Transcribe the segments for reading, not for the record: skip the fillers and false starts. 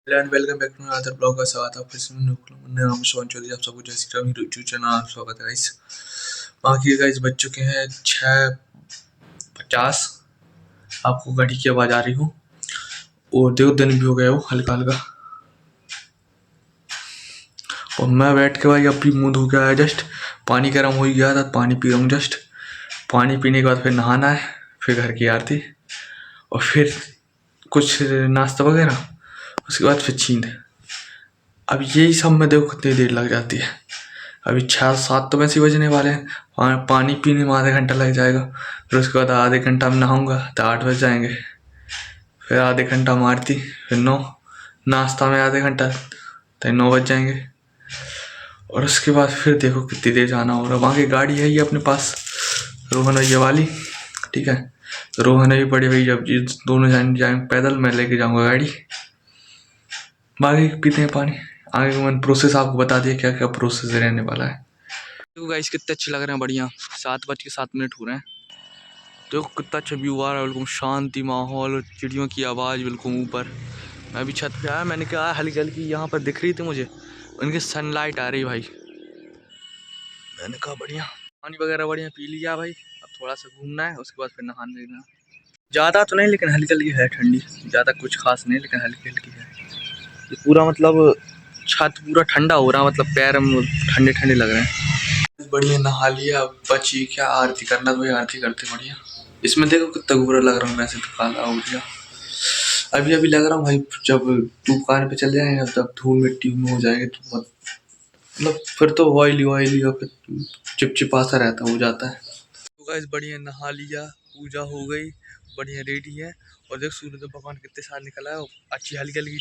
And welcome back to another blog का स्वागत है फिर से मेरा नाम शिवान चौधरी। आप सबको जय श्री राम यूट्यूब चैनल आप स्वागत है गाइस। बाकी गाइस बज चुके हैं 6:50। आपको गाड़ी की आवाज़ आ रही हो और देखो दिन भी हो गया हो हल्का हल्का। और मैं बैठ के भाई अभी मुँह धो के आया जस्ट। पानी गर्म हो ही गया था, पानी पी रहा हूँ जस्ट। पानी पीने के बाद फिर नहाना है, फिर घर की आरती और फिर कुछ नाश्ता वगैरह, उसके बाद फिर छींद। अब यही सब में देखो कितनी देर लग जाती है। अभी 6-7 तो वैसे ही बजने वाले हैं। पानी पीने में आधा घंटा लग जाएगा, फिर उसके बाद आधे घंटा में नहाऊंगा तो 8 बज जाएंगे। फिर आधे घंटा मारती, फिर 9, नाश्ता में आधे घंटा तो 9 बज जाएंगे। और उसके बाद फिर देखो कितनी देर जाना हो रहा। वहाँ की गाड़ी है ये अपने पास, रोहन भैया वाली, ठीक है। तो रोहन भी बड़ी भैया, जब ये दोनों जाएंगे पैदल, मैं लेके जाऊँगा गाड़ी। बाकी पीते हैं पानी। आगे का मैंने प्रोसेस आपको बता दिया क्या क्या प्रोसेस रहने वाला है। देखो गाइस कितने अच्छे लग रहे हैं, बढ़िया। 7:07 हो रहे हैं। देखो कितना अच्छा व्यू आ रहा है, बिल्कुल शांति माहौल, चिड़ियों की आवाज़ बिल्कुल ऊपर। मैं अभी छत पे आया, मैंने कहा हल्की हल्की यहाँ पर दिख रही थी मुझे, उनकी सनलाइट आ रही भाई। मैंने कहा बढ़िया, पानी वगैरह बढ़िया पी लिया भाई। अब थोड़ा सा घूमना है, उसके बाद फिर नहाने लगना। ज़्यादा तो नहीं लेकिन हल्की हल्की है ठंडी, ज़्यादा कुछ खास नहीं लेकिन हल्की हल्की है। ये पूरा मतलब छत पूरा ठंडा हो रहा, मतलब पैर ठंडे ठंडे लग रहे हैं। बढ़िया नहा लिया, बची क्या आरती करना, तो आरती करते बढ़िया। इसमें देखो कितना बुरा लग रहा हूँ, वैसे तो काला हो गया। अभी अभी लग रहा हूँ भाई, जब दुकान पे चले जाएंगे तब धूल मिट्टी में हो जाएंगे तो मतलब फिर तो ऑयली ऑयली और फिर चिपचिपा सा रहता हो जाता है। तो गाइस बढ़िया नहा लिया, पूजा हो गई, बढ़िया रेडी है। और देख सूर्य भगवान कितने साल निकला है, अच्छी हल्की हल्की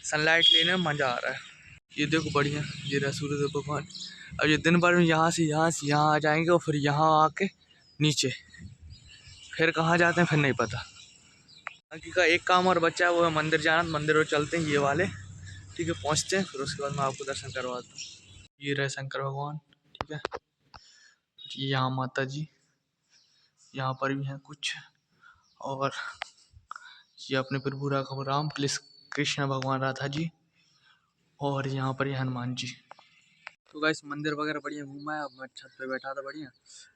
सनलाइट लेने में मजा आ रहा है। ये देखो बढ़िया, ये रहा सूर्य भगवान। अब ये दिन भर में यहाँ से यहाँ आ जाएंगे और फिर यहाँ आके नीचे, फिर कहाँ जाते हैं फिर नहीं पता। बाकी का एक काम और बच्चा है, वो है मंदिर जाना। मंदिर और चलते हैं ये वाले, ठीक है, पहुँचते हैं, फिर उसके बाद मैं आपको दर्शन करवाता हूँ। ये रहे शंकर भगवान, ठीक है। ये यहाँ माता जी, यहाँ पर भी हैं कुछ, और ये अपने प्रभु राघव राम प्लस कृष्ण भगवान राधा जी, और यहाँ पर ये हनुमान जी। तो गाइस मंदिर वगैरह बढ़िया घूमा है। अब मैं छत पे बैठा था बढ़िया,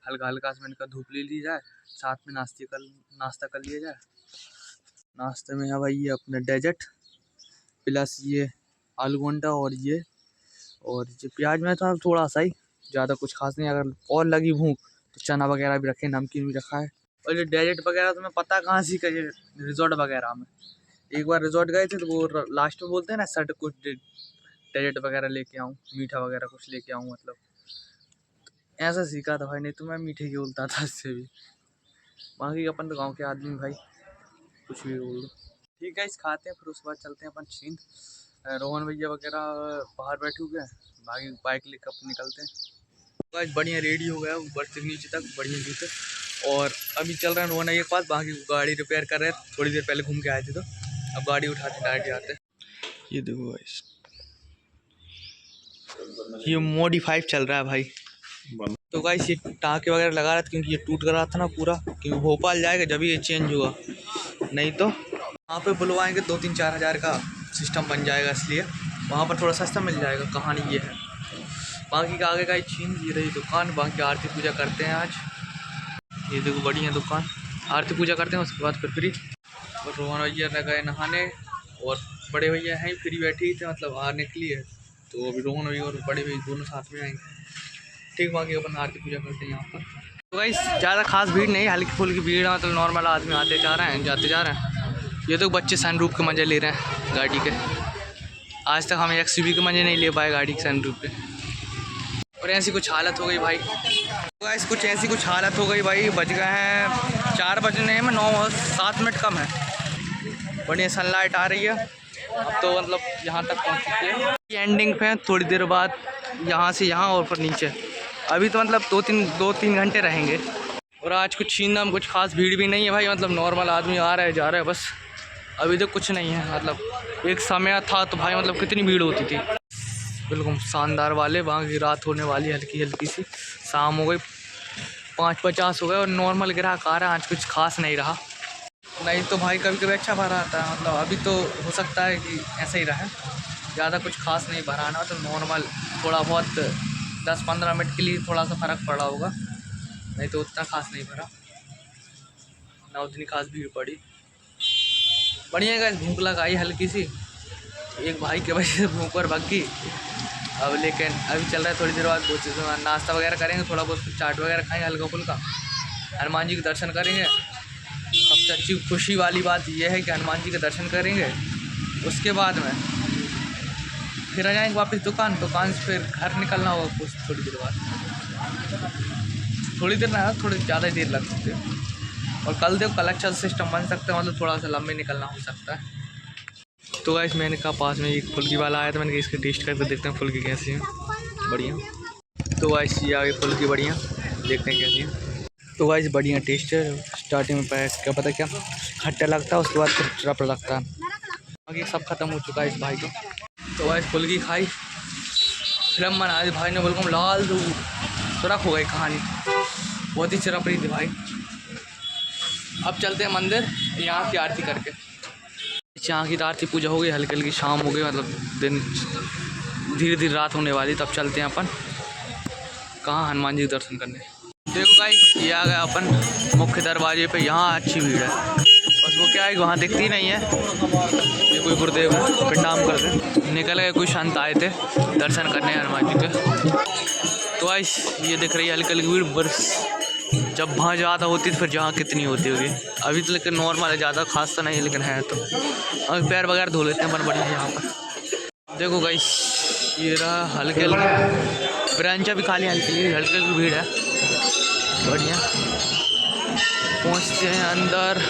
हल्का हल्का से मैंने कहा धूप ले ली जाए, साथ में नाश्ता कर लिया जाए। नाश्ते में है भाई ये अपने डेजर्ट प्लस ये आलू अंडा और ये प्याज में था थोड़ा सा ही, ज़्यादा कुछ खास नहीं। अगर और लगी भूख तो चना वगैरह भी रखे, नमकीन भी रखा है। और ये डेजर्ट वगैरह तो मैं पता कहाँ सी का, रिजॉर्ट वगैरह में एक बार रिजॉर्ट गए थे तो वो लास्ट में बोलते हैं ना सर कुछ डेजर्ट वगैरह लेके आऊँ, मीठा वगैरह कुछ लेके आऊँ, मतलब ऐसा सीखा था भाई, नहीं तो मैं मीठे की बोलता था इससे भी। बाकी अपन तो गाँव के आदमी भाई, कुछ भी बोल दो। ठीक है, इस खाते हैं फिर उसके बाद चलते हैं अपन छींद। रोहन भैया वगैरह बाहर बैठे हुए हैं, बाकी बाइक लेकर अपन निकलते हैं। आज बढ़िया रेडी हो गया ऊपर से नीचे तक बढ़िया जूते, और अभी चल रहे हैं रोहन भैया के पास। बाकी गाड़ी रिपेयर कर रहे हैं, थोड़ी देर पहले घूम के आए थे तो अब गाड़ी उठाते डायरेक्ट जाते हैं। ये देखो गाइस, ये मॉडिफाई चल रहा है भाई। तो गाइस ये टाँके वगैरह लगा रहा था क्योंकि ये टूट रहा था ना पूरा, क्योंकि भोपाल जाएगा जब ये चेंज हुआ, नहीं तो वहाँ पे बुलवाएंगे 2-3-4 हज़ार का सिस्टम बन जाएगा, इसलिए वहाँ पर थोड़ा सस्ता मिल जाएगा। कहानी ये है। बाकी का आगे का ही छीन, ये रही दुकान। बाकी आरती पूजा करते हैं आज। ये देखो बढ़िया दुकान, आरती पूजा करते हैं उसके बाद फिर फ्री। और रोहन भैया गए नहाने, और बड़े भैया हैं फ्री बैठे ही थे, मतलब आने के लिए। तो अभी रोहन भैया और बड़े भैया दोनों साथ में आएंगे, ठीक। बाकी अपन आरती पूजा करते हैं यहाँ पर। तो गाइस ज़्यादा खास भीड़ नहीं, हल्की फुल्की भीड़ है, मतलब नॉर्मल आदमी आते जा रहे हैं जाते जा रहे हैं। ये तो बच्चे सनरूफ के मज़े ले रहे हैं गाड़ी के। आज तक हम एक्सयूवी के मज़े नहीं ले पाए गाड़ी के सनरूफ पे। और ऐसी कुछ हालत हो गई भाई, तो गाइस कुछ ऐसी कुछ हालत हो गई भाई। बज गए हैं 4 बजने में 9-7 मिनट कम है। बढ़िया सनलाइट आ रही है, अब तो मतलब यहाँ तक पहुँच चुकी है। एंडिंग पे थोड़ी देर बाद यहाँ से यहाँ और फिर नीचे। अभी तो मतलब 2-3 घंटे रहेंगे। और आज कुछ छीनना में कुछ खास भीड़ भी नहीं है भाई, मतलब नॉर्मल आदमी आ रहा है जा रहा है बस। अभी तो कुछ नहीं है, मतलब एक समय था तो भाई मतलब कितनी भीड़ होती थी, बिल्कुल शानदार वाले। वहाँ की रात होने वाली हल्की हल्की सी, शाम हो गई, 5:50 हो गए और नॉर्मल ग्राहक आ रहा है। आज कुछ खास नहीं रहा। नहीं तो भाई कभी कभी अच्छा भरा आता है, मतलब अभी तो हो सकता है कि ऐसा ही रहा, ज़्यादा कुछ खास नहीं भराना, तो नॉर्मल थोड़ा बहुत 10-15 मिनट के लिए थोड़ा सा फ़र्क पड़ा होगा, नहीं तो उतना खास नहीं भरा ना, उतनी खास भीड़ पड़ी। बढ़िया है, भूख लगाई हल्की सी, एक भाई के वजह से भूख पर भग गई अब, लेकिन अभी चल रहा है, थोड़ी देर बाद कुछ नाश्ता वगैरह करेंगे, थोड़ा बहुत चाट वगैरह खाएंगे हल्का फुल्का, हनुमान जी के दर्शन करेंगे। सबसे अच्छी खुशी वाली बात यह है कि हनुमान जी के दर्शन करेंगे, उसके बाद में फिर आ जाएंगे वापस दुकान से, फिर घर निकलना होगा कुछ थोड़ी देर बाद, थोड़ी देर ना, थोड़ी ज़्यादा देर लग सकती है। और कल अच्छा सिस्टम बन सकता है, मतलब थोड़ा सा लंबे निकलना हो सकता है। तो गाइस मैंने कहा पास में एक फुल्की वाला आया था, मैंने कहा इसके टेस्ट करके देखते हैं फुल्की कैसी है, बढ़िया। तो गाइस ये आ गई फुल्की, बढ़िया, देखते हैं कैसी है। तो गाइस बढ़िया टेस्ट है, स्टार्टिंग में क्या पता क्या खट्टा लगता है, उसके बाद फिर चरप लगता है, बाकी सब खत्म हो चुका है इस भाई का। तो गाइस फुल्की खाई, फिल्म बना दी भाई ने, बिल्कुल लाल सुरख हो गई कहानी, बहुत ही चरप रही थी भाई। अब चलते हैं मंदिर, यहाँ की आरती करके, यहाँ की आरती पूजा हो गई, हल्की हल्की शाम हो गई, मतलब दिन धीरे धीरे रात होने वाली, तब चलते हैं अपन कहाँ, हनुमान जी के दर्शन करने। देखो गाइस ये आ गया अपन मुख्य दरवाजे पे, यहाँ अच्छी भीड़ है, बस वो क्या है वहाँ दिखती नहीं है, ये कोई गुरुदेव है प्रणाम करते, निकल गए कुछ संत आए थे दर्शन करने हनुमान जी के। तो गाइस ये दिख रही है हल्की हल्की भीड़, बस जब वहाँ ज़्यादा होती तो फिर जहाँ कितनी होती होगी, अभी तो लेकिन नॉर्मल है, ज़्यादा खास तो नहीं है, लेकिन है तो अब पैर वगैरह धो लेते हैं अपन बढ़िया यहाँ पर। देखो गाइस ये रहा हल्के हल्के, ब्रांचा भी खाली हल्की हल्की भीड़ है, बढ़िया। पहुँचते हैं अंदर,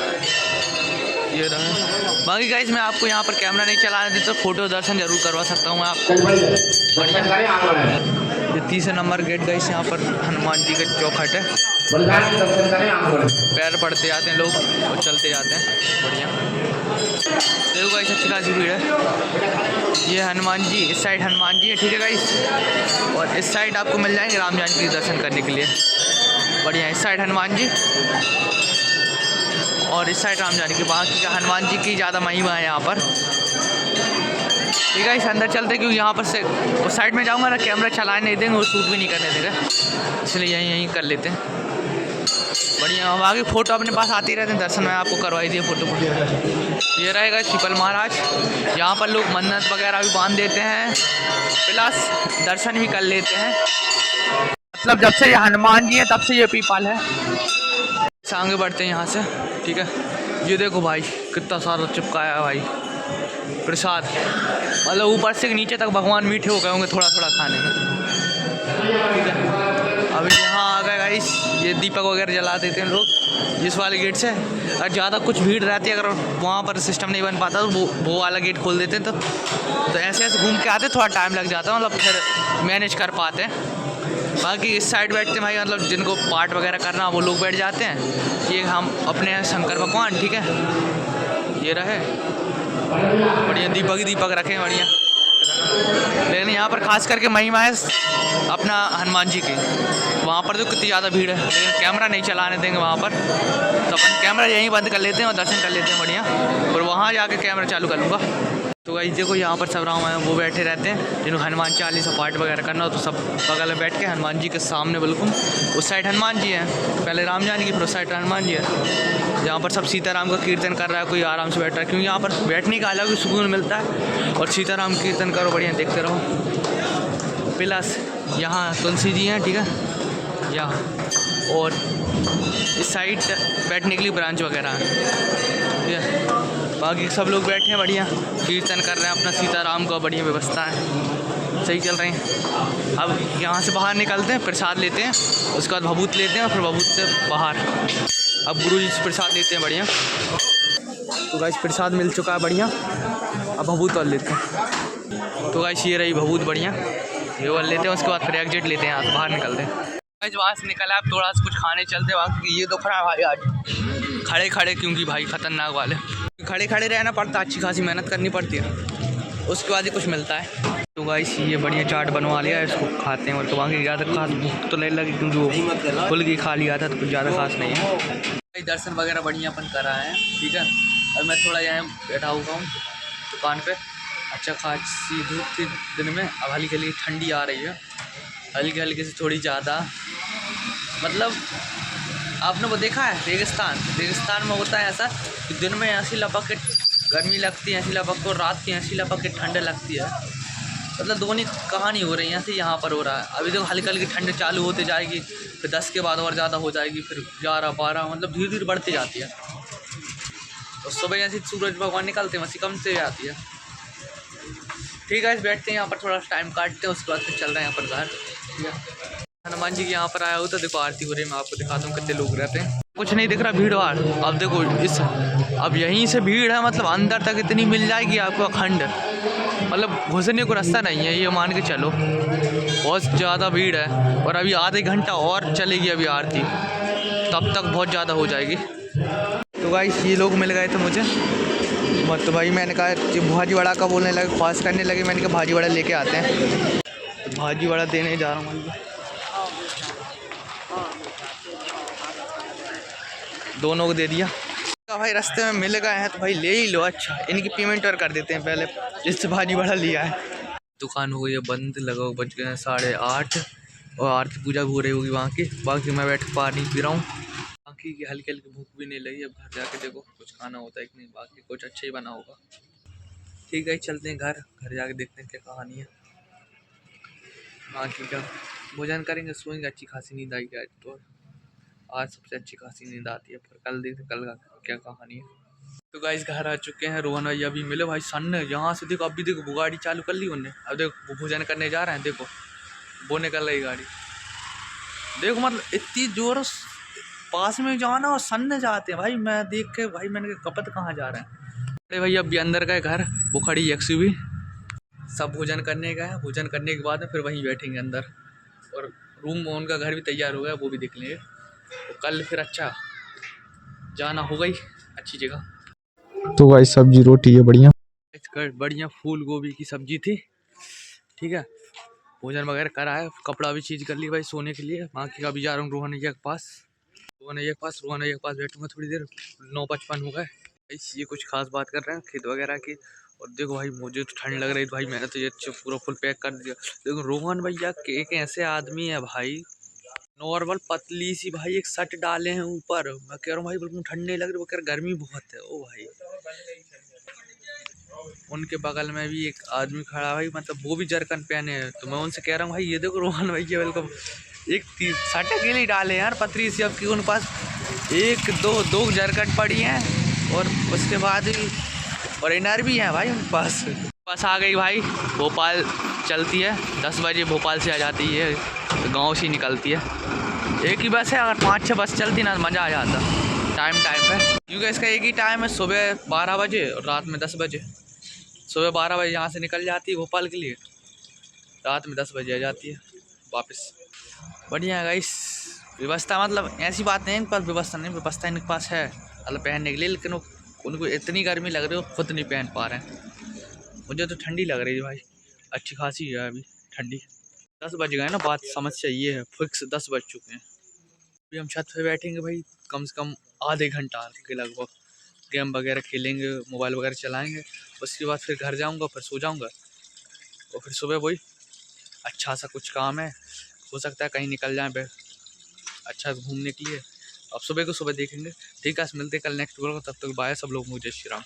ये रहा। बाकी गाइस मैं आपको यहाँ पर कैमरा नहीं चलाने देता, तो फोटो दर्शन जरूर करवा सकता हूँ मैं आपको, बढ़िया। ये 3 नंबर गेट गाइस, यहाँ पर हनुमान जी का चौखट है, पैर पड़ते जाते हैं लोग और चलते जाते हैं, बढ़िया। देखो गाइस अच्छी खासी भीड़ है, ये हनुमान जी, इस साइड हनुमान जी है, ठीक है गाइस, और इस साइड आपको मिल जाएंगे राम जानकी के दर्शन करने के लिए, बढ़िया। इस साइड हनुमान जी और इस साइड राम जानकी, बाकी का हनुमान जी की ज़्यादा महिमा है यहाँ पर, ठीक है। इस अंदर चलते क्योंकि यहाँ पर से उस साइड में जाऊँगा ना, कैमरा चलाने नहीं देंगे और शूट भी नहीं करने देगा, इसलिए यहीं कर लेते हैं, बढ़िया। अब आगे फ़ोटो अपने पास आती रहते हैं, दर्शन में आपको करवाई दिए फ़ोटो। ये रहेगा शीतल महाराज, यहाँ पर लोग मन्नत वगैरह भी बांध देते हैं, प्लस दर्शन भी कर लेते हैं, मतलब जब से ये हनुमान जी है तब से ये पीपल है। आगे बढ़ते हैं यहाँ से, ठीक है। ये देखो भाई कितना सारा चिपकाया है भाई प्रसाद, मतलब ऊपर से नीचे तक भगवान मीठे हो गए होंगे थोड़ा थोड़ा खाने में, ठीक है। अभी यहाँ आ गए गाइस, ये दीपक वगैरह जला देते हैं लोग जिस वाले गेट से, और ज़्यादा कुछ भीड़ रहती है, अगर वहाँ पर सिस्टम नहीं बन पाता तो वो वाला गेट खोल देते हैं, तो ऐसे ऐसे घूम के आते, थोड़ा टाइम लग जाता है, मतलब फिर मैनेज कर पाते हैं। बाकी इस साइड बैठते हैं भाई, मतलब जिनको पाठ वगैरह करना वो लोग बैठ जाते हैं, ये हम अपने शंकर भगवान, ठीक है। ये रहे बढ़िया, दीपक रखे हैं बढ़िया, लेकिन यहाँ पर खास करके महिमा है अपना हनुमान जी की, वहाँ पर तो कितनी ज़्यादा भीड़ है, लेकिन कैमरा नहीं चलाने देंगे वहाँ पर, तो अपन कैमरा यहीं बंद कर लेते हैं और दर्शन कर लेते हैं बढ़िया, और वहाँ जाके कैमरा चालू कर लूँगा। तो गाइस देखो यहाँ पर सब राम है वो बैठे रहते हैं, जिनको हनुमान चालीसा पाठ वगैरह करना हो तो सब बगल में बैठ के हनुमान जी के सामने, बिल्कुल उस साइड हनुमान जी हैं, पहले राम जानकी फिर उस साइड हनुमान जी है, जहाँ पर सब सीताराम का कीर्तन कर रहा है, कोई आराम से बैठ रहा है, क्योंकि यहाँ पर बैठने का अलग सुकून मिलता है, और सीताराम कीर्तन करो बढ़िया, देखते रहो। प्लस यहाँ तुलसी जी हैं, ठीक है, यहाँ और इस साइड बैठने के लिए ब्रांच वगैरह है, ठीक है। बाकी सब लोग बैठे हैं बढ़िया, कीर्तन कर रहे हैं अपना, सीताराम का बढ़िया व्यवस्था है, सही चल रही हैं। अब यहाँ से बाहर निकलते हैं, प्रसाद लेते हैं, उसके बाद भभूत लेते हैं, और फिर भभूत से बाहर अब गुरु जी से प्रसाद लेते हैं बढ़िया। तो गाइस प्रसाद मिल चुका है बढ़िया, अब भभूत वाल लेते हैं। तो गाइस ये रही भभूत बढ़िया, ये वाल लेते हैं, उसके बाद फिर एग्जिट लेते हैं, यहाँ से बाहर निकलते हैं। गाइस वहाँ से निकला अब थोड़ा सा कुछ खाने चलते हैं, क्योंकि ये दुख रहा है भाई आज खड़े खड़े, क्योंकि भाई खतरनाक वाले खड़े खड़े रहना पड़ता है, अच्छी खासी मेहनत करनी पड़ती है, उसके बाद ही कुछ मिलता है। तो गाइस ये बढ़िया चाट बनवा लिया है, इसको खाते हैं, और तो बाकी ज़्यादा खास भूख तो नहीं लगी, क्योंकि वो फुल की खा लिया था, तो कुछ ज़्यादा खास नहीं है। दर्शन वगैरह बढ़िया अपन करा है, ठीक है। अब मैं थोड़ा यहाँ बैठा हुआ हूँ दुकान पे। अच्छा खासी धूप थी दिन में, अब हल्की हल्की ठंडी आ रही है, हल्की हल्की से थोड़ी ज़्यादा। मतलब आपने वो देखा है रेगिस्तान में होता है ऐसा कि दिन में ऐसी लपक के गर्मी लगती है, ऐसी लपक को रात की ऐसी लपक के ठंड लगती है। मतलब दोनों कहानी हो रही है, ऐसे यहाँ पर हो रहा है। अभी तो हल्की हल्की ठंड चालू होते जाएगी, फिर 10 के बाद और ज़्यादा हो जाएगी, फिर 11 12, मतलब धीरे धीरे बढ़ती जाती है। और सुबह जैसे सूरज भगवान निकलते हैं वैसे कम से जाती है। ठीक है, बैठते हैं यहाँ पर, थोड़ा टाइम काटते हैं, उसके बाद फिर चल रहे हैं यहाँ पर घर, ठीक है। हनुमान जी के यहाँ पर आया हो तो देखो आरती हो रही है, मैं आपको दिखाता हूँ कितने लोग रहते हैं। कुछ नहीं दिख रहा भीड़ भाड़। अब देखो अब यहीं से भीड़ है, मतलब अंदर तक इतनी मिल जाएगी आपको अखंड, मतलब घुसने को रास्ता नहीं है, ये मान के चलो। बहुत ज़्यादा भीड़ है और अभी आधे घंटा और चलेगी अभी आरती, तब तक बहुत ज़्यादा हो जाएगी। तो गाइस ये लोग मिल गए थे मुझे, तो भाई मैंने कहा भाजी वड़ा का बोलने लगे, ख्वास करने लगे। मैंने कहा भाजी वड़ा लेके आते हैं, तो भाजी वड़ा देने जा रहा हूँ। दोनों को दे दिया भाई, रास्ते में मिल गए हैं तो भाई ले ही लो। अच्छा इनकी पेमेंट और कर देते हैं पहले, जिससे भाजी वड़ा लिया है। दुकान हो गई है बंद, लगभग बज गए हैं 8:30 और आरती पूजा भी हो रही होगी वहाँ की। बाकी मैं बैठ पानी पी रहा हूँ, बाकी की हल्की हल्की भूख भी नहीं लगी। अब घर जाके देखो कुछ खाना होता है कि नहीं, बाकी कुछ अच्छा ही बना होगा। ठीक है चलते हैं घर जाके देखते हैं क्या कहानी है। बाकी क्या भोजन करेंगे, सोएंगे, अच्छी खासी नींद आएगी आज तो। आज सबसे अच्छी खासी नींद आती है, फिर कल देखते कल का क्या कहानी है। तो गाइस घर आ चुके हैं, रोहन भाई अभी मिले भाई सन यहाँ से। देखो अभी देखो वो गाड़ी चालू कर ली उन्होंने, अब देखो भोजन करने जा रहे हैं। देखो वो निकल रही गाड़ी, देखो मतलब इतनी जोर पास में जाना और सन जाते हैं भाई। मैं देख के भाई मैंने कपत कहाँ जा रहे हैं। अरे भाई अभी अंदर गए घर, वो खड़ी एक्सयूवी, सब भोजन करने गए। भोजन करने के बाद फिर वहीं बैठेंगे अंदर, और रूम उनका घर भी तैयार हो गया, वो भी देख लेंगे। तो कल फिर अच्छा जाना हो गई अच्छी जगह। तो भाई सब्जी रोटी है बढ़िया बढ़िया फूल गोभी की सब्जी थी, ठीक है। भोजन वगैरह करा है, कपड़ा भी चीज कर ली भाई सोने के लिए। बाकी अभी जा रहा हूँ रोहन भैया के पास, बैठूंगा थोड़ी देर। 9:55 हो गए। ये कुछ खास बात कर रहे हैं खेत वगैरह की। और देखो भाई मुझे तो ठंड लग रही थी भाई, मैंने तो ये पूरा फुल पैक कर दिया। देखो रोहन भैया एक ऐसे आदमी है भाई, नॉर्मल पतली सी भाई एक शर्ट डाले हैं ऊपर। मैं कह रहा हूँ भाई बिल्कुल ठंड नहीं लग रही, वो कह रहा गर्मी बहुत है। ओ भाई उनके बगल में भी एक आदमी खड़ा भाई, मतलब वो भी जरकन पहने हैं। तो मैं उनसे कह रहा हूँ भाई ये देखो रोहन भैया बिल्कुल एक शर्ट अकेले डाले यार पतली सी, अब की उनके पास एक दो जरकन पड़ी हैं, और उसके बाद भी और इनर भी है भाई उनके पास। बस आ गई भाई, भोपाल चलती है 10 बजे, भोपाल से आ जाती है, तो गाँव से ही निकलती है। एक ही बस है, अगर 5-6 बस चलती ना मज़ा आ जाता टाइम पे, क्योंकि इसका एक ही टाइम है, सुबह 12 बजे और रात में 10 बजे। सुबह 12 बजे यहाँ से निकल जाती है भोपाल के लिए, रात में 10 बजे आ जाती है वापस। बढ़िया है गाइस, व्यवस्था मतलब ऐसी बात नहीं है इनके पास व्यवस्था नहीं, व्यवस्था इनके पास है मतलब पहनने के लिए, लेकिन उनको इतनी गर्मी लग रही है वो खुद नहीं पहन पा रहे हैं। मुझे तो ठंडी लग रही है भाई, अच्छी खासी है अभी ठंडी। 10 बज गए ना, बात समस्या ये है, फिक्स 10 बज चुके हैं। अभी हम छत पे बैठेंगे भाई, कम से कम आधे घंटा के लगभग, गेम वगैरह खेलेंगे, मोबाइल वगैरह चलाएंगे। उसके बाद फिर घर जाऊंगा, फिर सो जाऊंगा, और फिर सुबह वही अच्छा सा कुछ काम है, हो सकता है कहीं निकल जाए अच्छा घूमने के लिए। अब सुबह को सुबह देखेंगे। ठीक है मिलते कल नेक्स्ट ब्लॉग, तब तक बाय सब लोग, मुझे जय श्री राम।